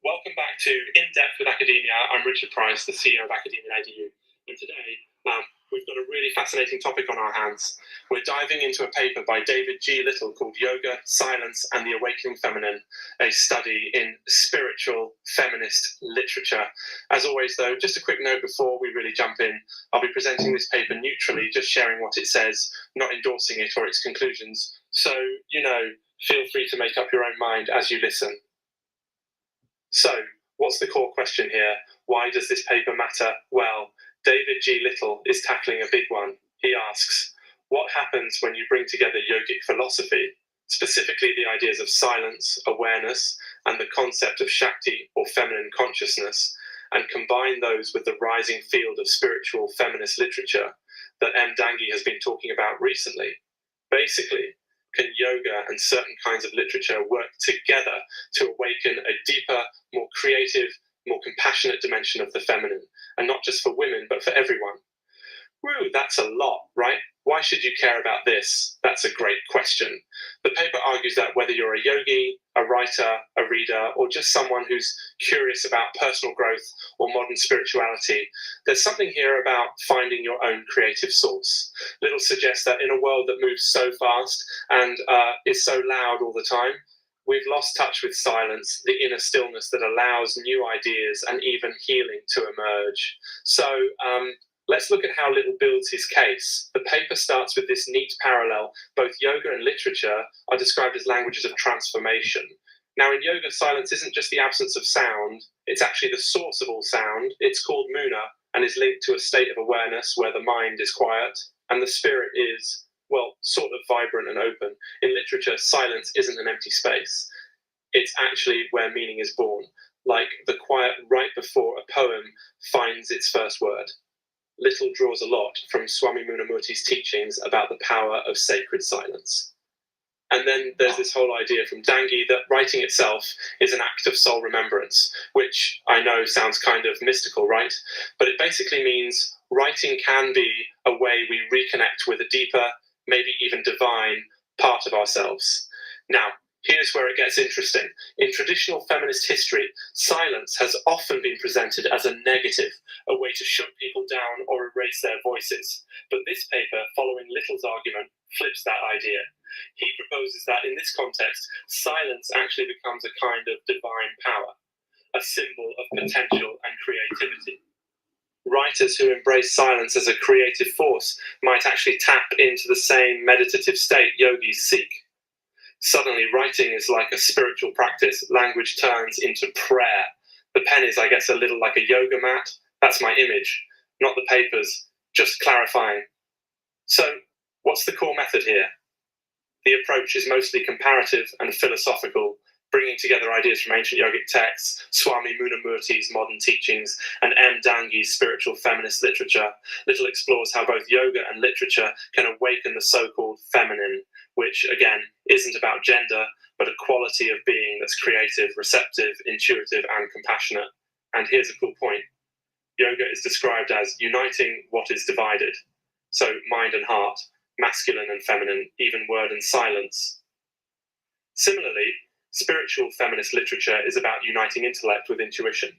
Welcome back to In Depth with Academia. I'm Richard Price, the CEO of Academia.edu, and today we've got a really fascinating topic on our hands. We're diving into a paper by David G. Little called Yoga, Silence and the Awakening Feminine, a study in spiritual feminist literature. As always, though, just a quick note before we really jump in. I'll be presenting this paper neutrally, just sharing what it says, not endorsing it or its conclusions. So, feel free to make up your own mind as you listen. So, what's the core question here? Why does this paper matter? Well, David G. Little is tackling a big one. He asks, what happens when you bring together yogic philosophy, specifically the ideas of silence, awareness, and the concept of Shakti or feminine consciousness, and combine those with the rising field of spiritual feminist literature that M. Dangi has been talking about recently? Basically, can yoga and certain kinds of literature work together to awaken a deeper, more creative, more compassionate dimension of the feminine, and not just for women, but for everyone? Woo, that's a lot, right? Why should you care about this? That's a great question. The paper argues that whether you're a yogi, a writer, a reader, or just someone who's curious about personal growth or modern spirituality, there's something here about finding your own creative source. Little suggests that in a world that moves so fast and is so loud all the time, we've lost touch with silence, the inner stillness that allows new ideas and even healing to emerge. So, let's look at how Little builds his case. The paper starts with this neat parallel. Both yoga and literature are described as languages of transformation. Now, in yoga, silence isn't just the absence of sound, it's actually the source of all sound. It's called muna and is linked to a state of awareness where the mind is quiet and the spirit is, well, sort of vibrant and open. In literature, silence isn't an empty space. It's actually where meaning is born, like the quiet right before a poem finds its first word. Little draws a lot from Swami Munamurti's teachings about the power of sacred silence. And then there's this whole idea from Dangi that writing itself is an act of soul remembrance, which I know sounds kind of mystical, right? But it basically means writing can be a way we reconnect with a deeper, maybe even divine part of ourselves. Now, here's where it gets interesting. In traditional feminist history, silence has often been presented as a negative, a way to shut people down or erase their voices. But this paper, following Little's argument, flips that idea. He proposes that in this context, silence actually becomes a kind of divine power, a symbol of potential and creativity. Writers who embrace silence as a creative force might actually tap into the same meditative state yogis seek. Suddenly, writing is like a spiritual practice. Language turns into prayer. The pen is, I guess, a little like a yoga mat. That's my image, not the papers, just clarifying. So, what's the core method here? The approach is mostly comparative and philosophical, bringing together ideas from ancient yogic texts, Swami Munamurti's modern teachings, and M. Dangi's spiritual feminist literature. Little explores how both yoga and literature can awaken the so-called feminine, which, again, isn't about gender, but a quality of being that's creative, receptive, intuitive, and compassionate. And here's a cool point. Yoga is described as uniting what is divided. So mind and heart, masculine and feminine, even word and silence. Similarly, spiritual feminist literature is about uniting intellect with intuition,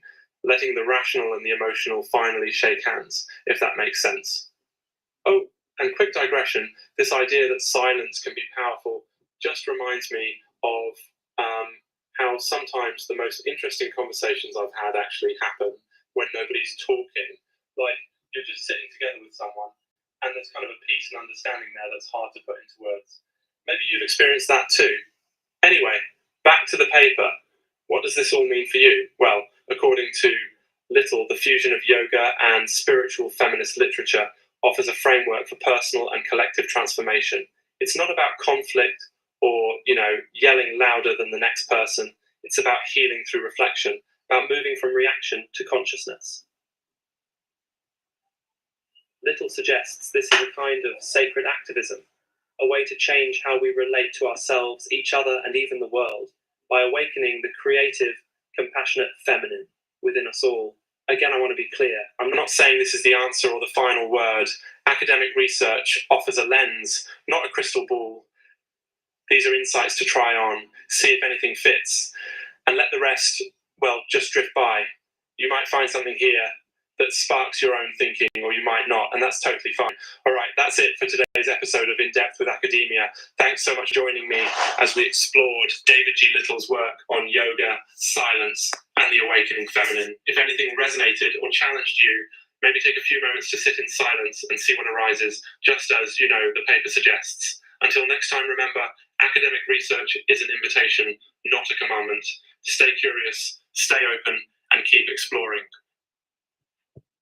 letting the rational and the emotional finally shake hands, if that makes sense. Oh, and quick digression, this idea that silence can be powerful just reminds me of how sometimes the most interesting conversations I've had actually happen when nobody's talking. Like, you're just sitting together with someone, and there's kind of a peace and understanding there that's hard to put into words. Maybe you've experienced that too. Anyway, back to the paper. What does this all mean for you? Well, according to Little, the fusion of yoga and spiritual feminist literature offers a framework for personal and collective transformation. It's not about conflict or, yelling louder than the next person. It's about healing through reflection, about moving from reaction to consciousness. Little suggests this is a kind of sacred activism, a way to change how we relate to ourselves, each other, and even the world, by awakening the creative, compassionate feminine within us all. Again, I want to be clear. I'm not saying this is the answer or the final word. Academic research offers a lens, not a crystal ball. These are insights to try on, see if anything fits, and let the rest well, just drift by. You might find something here that sparks your own thinking, or you might not, and that's totally fine. All right, that's it for today's episode of In Depth with Academia. Thanks so much for joining me as we explored David G. Little's work on yoga, silence, and the awakening feminine. If anything resonated or challenged you, maybe take a few moments to sit in silence and see what arises, just as, the paper suggests. Until next time, remember, academic research is an invitation, not a commandment. Stay curious, stay open, and keep exploring.